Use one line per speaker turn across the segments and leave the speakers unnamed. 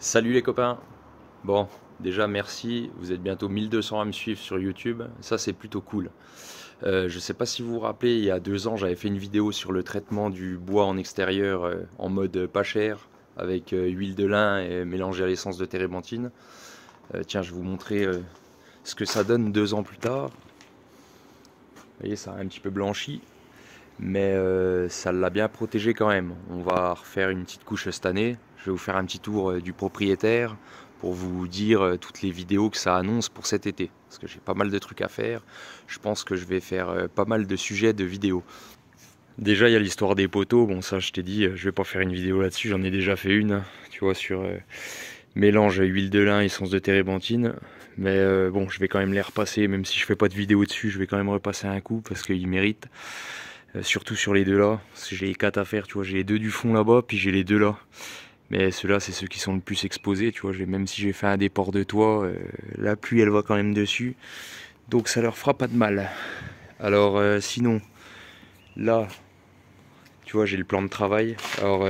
Salut les copains. Bon, déjà merci, vous êtes bientôt 1200 à me suivre sur YouTube, ça c'est plutôt cool. Je sais pas si vous vous rappelez, il y a 2 ans j'avais fait une vidéo sur le traitement du bois en extérieur en mode pas cher, avec huile de lin et mélangée à l'essence de térébenthine. Tiens, je vais vous montrer ce que ça donne 2 ans plus tard. Vous voyez, ça a un petit peu blanchi, mais ça l'a bien protégé quand même. On va refaire une petite couche cette année. Je vais vous faire un petit tour du propriétaire pour vous dire toutes les vidéos que ça annonce pour cet été. Parce que j'ai pas mal de trucs à faire. Je pense que je vais faire pas mal de sujets de vidéos. Déjà, il y a l'histoire des poteaux. Bon, ça, je t'ai dit, je vais pas faire une vidéo là-dessus. J'en ai déjà fait une, tu vois, sur mélange huile de lin, essence de térébenthine. Mais bon, je vais quand même les repasser. Même si je fais pas de vidéo dessus, je vais quand même repasser un coup parce qu'ils méritent. Surtout sur les deux là, parce que j'ai les 4 à faire, tu vois, j'ai les deux du fond là-bas, puis j'ai les deux là. Mais ceux-là, c'est ceux qui sont le plus exposés, tu vois, même si j'ai fait un déport de toit, la pluie elle va quand même dessus, donc ça leur fera pas de mal. Alors sinon, là, tu vois, j'ai le plan de travail. Alors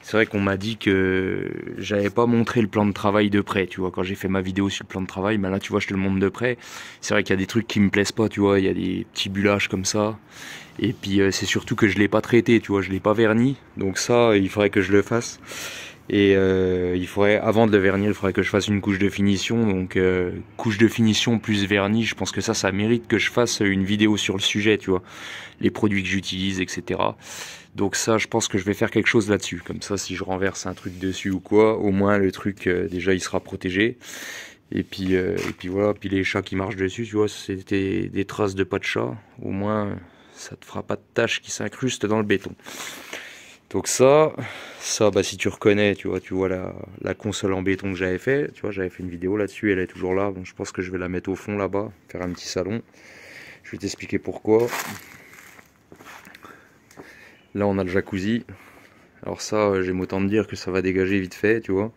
c'est vrai qu'on m'a dit que j'avais pas montré le plan de travail de près, tu vois, quand j'ai fait ma vidéo sur le plan de travail, ben là tu vois je te le montre de près. C'est vrai qu'il y a des trucs qui me plaisent pas, tu vois, il y a des petits bullages comme ça. Et puis c'est surtout que je l'ai pas traité, tu vois, je l'ai pas verni. Donc ça, il faudrait que je le fasse. Et il faudrait, avant de le vernir, il faudrait que je fasse une couche de finition. Donc couche de finition plus vernis, je pense que ça mérite que je fasse une vidéo sur le sujet, tu vois, les produits que j'utilise, etc. Donc ça, je pense que je vais faire quelque chose là-dessus. Comme ça, si je renverse un truc dessus ou quoi, au moins le truc déjà il sera protégé. Et puis voilà, puis les chats qui marchent dessus, tu vois, c'était des traces de pas de chat. Au moins, ça te fera pas de taches qui s'incrustent dans le béton. Donc ça, bah si tu reconnais, tu vois la console en béton que j'avais fait. Tu vois, j'avais fait une vidéo là-dessus, elle est toujours là. Donc je pense que je vais la mettre au fond là-bas, faire un petit salon. Je vais t'expliquer pourquoi. Là, on a le jacuzzi. Alors ça, j'aime autant te dire que ça va dégager vite fait, tu vois.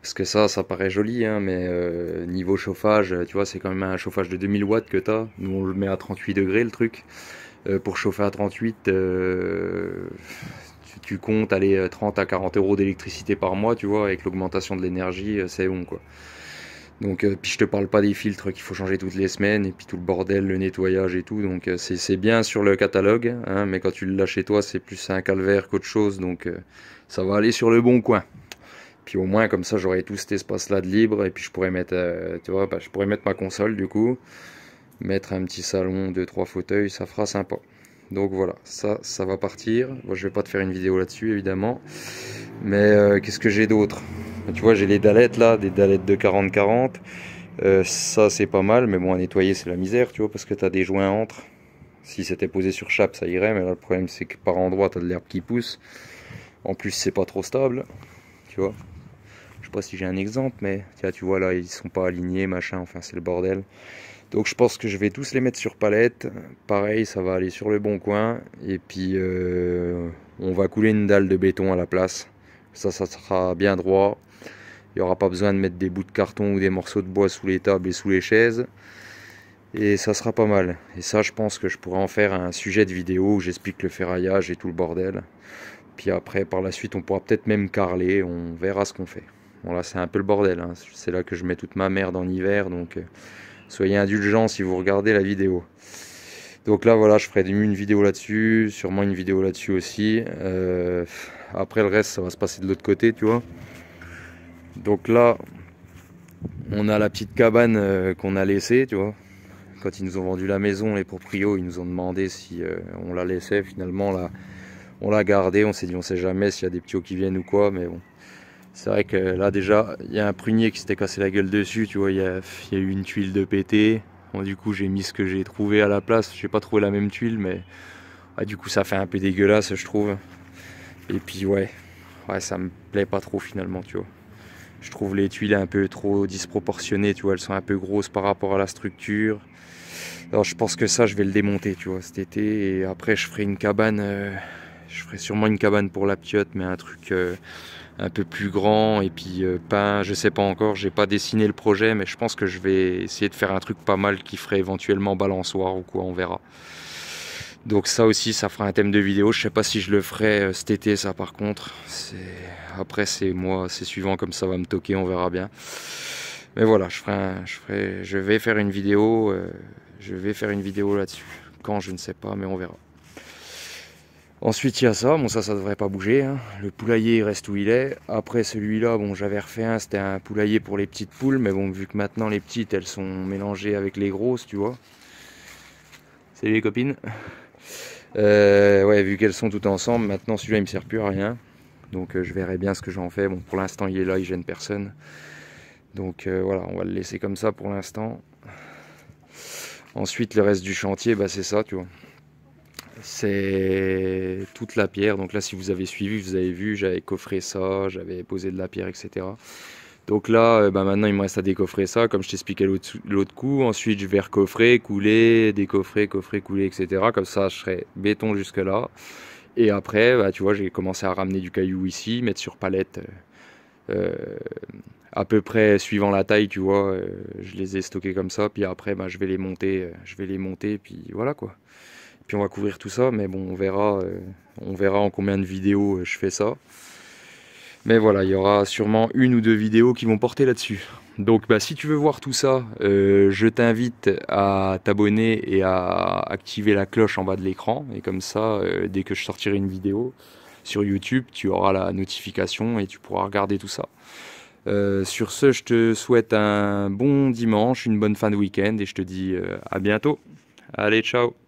Parce que ça paraît joli, hein, mais niveau chauffage, tu vois, c'est quand même un chauffage de 2000 watts que t'as. Nous, on le met à 38 degrés, le truc. Pour chauffer à 38, tu comptes aller 30 à 40 euros d'électricité par mois, tu vois, avec l'augmentation de l'énergie, c'est bon, quoi. Donc, puis je te parle pas des filtres qu'il faut changer toutes les semaines, et puis tout le bordel, le nettoyage et tout. Donc, c'est bien sur le catalogue, hein, mais quand tu l'as chez toi, c'est plus un calvaire qu'autre chose. Donc, ça va aller sur le bon coin. Puis au moins comme ça j'aurai tout cet espace là de libre et puis je pourrais mettre tu vois, bah, je pourrais mettre ma console du coup, mettre un petit salon, 2-3 fauteuils, ça fera sympa. Donc voilà, ça va partir. Bon, je vais pas te faire une vidéo là-dessus évidemment, mais qu'est-ce que j'ai d'autre? Tu vois, j'ai les dalettes là, des dalettes de 40-40. Ça c'est pas mal, mais bon, à nettoyer c'est la misère, tu vois, parce que t'as des joints entre. Si c'était posé sur chape ça irait, mais là le problème c'est que par endroit t'as de l'herbe qui pousse. En plus c'est pas trop stable, tu vois. Je sais pas si j'ai un exemple, mais tiens, tu vois là, ils sont pas alignés, machin, enfin c'est le bordel. Donc je pense que je vais tous les mettre sur palette. Pareil, ça va aller sur le bon coin. Et puis on va couler une dalle de béton à la place. Ça sera bien droit. Il n'y aura pas besoin de mettre des bouts de carton ou des morceaux de bois sous les tables et sous les chaises. Et ça sera pas mal. Et ça, je pense que je pourrais en faire un sujet de vidéo où j'explique le ferraillage et tout le bordel. Puis après, par la suite, on pourra peut-être même carreler. On verra ce qu'on fait. Bon là c'est un peu le bordel, hein. C'est là que je mets toute ma merde en hiver, donc soyez indulgents si vous regardez la vidéo. Donc là voilà, je ferai une vidéo là-dessus, sûrement une vidéo là-dessus aussi. Après le reste ça va se passer de l'autre côté, tu vois. Donc là, on a la petite cabane qu'on a laissée, tu vois. Quand ils nous ont vendu la maison, les proprios, ils nous ont demandé si on la laissait. Finalement là, on l'a gardée, on s'est dit on sait jamais s'il y a des ptios qui viennent ou quoi, mais bon. C'est vrai que là déjà, il y a un prunier qui s'était cassé la gueule dessus, tu vois, il y a eu une tuile de pété. Bon, du coup, j'ai mis ce que j'ai trouvé à la place. J'ai pas trouvé la même tuile, mais du coup, ça fait un peu dégueulasse, je trouve. Et puis, ouais, ça me plaît pas trop finalement, tu vois. Je trouve les tuiles un peu trop disproportionnées, tu vois, elles sont un peu grosses par rapport à la structure. Alors, je pense que ça, je vais le démonter, tu vois, cet été. Et après, je ferai une cabane. Je ferai sûrement une cabane pour la piotte, mais un truc un peu plus grand et puis peint, je sais pas encore, j'ai pas dessiné le projet, mais je pense que je vais essayer de faire un truc pas mal qui ferait éventuellement balançoire ou quoi, on verra. Donc ça aussi, ça fera un thème de vidéo. Je sais pas si je le ferai cet été, ça par contre. Après c'est moi, c'est suivant comme ça va me toquer, on verra bien. Mais voilà, je vais faire une vidéo. Je vais faire une vidéo là-dessus. Quand, je ne sais pas, mais on verra. Ensuite, il y a ça. Bon, ça devrait pas bouger, hein. Le poulailler il reste où il est. Après, celui-là, bon, j'avais refait un. C'était un poulailler pour les petites poules. Mais bon, vu que maintenant les petites, elles sont mélangées avec les grosses, tu vois. Salut les copines. Ouais, vu qu'elles sont toutes ensemble, maintenant celui-là, il me sert plus à rien. Donc, je verrai bien ce que j'en fais. Bon, pour l'instant, il est là, il gêne personne. Donc, voilà, on va le laisser comme ça pour l'instant. Ensuite, le reste du chantier, bah, c'est ça, tu vois. C'est toute la pierre. Donc là, si vous avez suivi, vous avez vu, j'avais coffré ça, j'avais posé de la pierre, etc. Donc là, bah maintenant, il me reste à décoffrer ça, comme je t'expliquais l'autre coup. Ensuite, je vais recoffrer, couler, décoffrer, coffrer, couler, etc. Comme ça, je serai béton jusque là. Et après, bah, tu vois, j'ai commencé à ramener du caillou ici, mettre sur palette. euh, à peu près suivant la taille, tu vois, je les ai stockés comme ça. Puis après, bah, je vais les monter, puis voilà quoi. Puis on va couvrir tout ça, mais bon, on verra en combien de vidéos je fais ça. Mais voilà, il y aura sûrement une ou deux vidéos qui vont porter là-dessus. Donc bah, si tu veux voir tout ça, je t'invite à t'abonner et à activer la cloche en bas de l'écran. Et comme ça, dès que je sortirai une vidéo sur YouTube, tu auras la notification et tu pourras regarder tout ça. Sur ce, je te souhaite un bon dimanche, une bonne fin de week-end et je te dis à bientôt. Allez, ciao!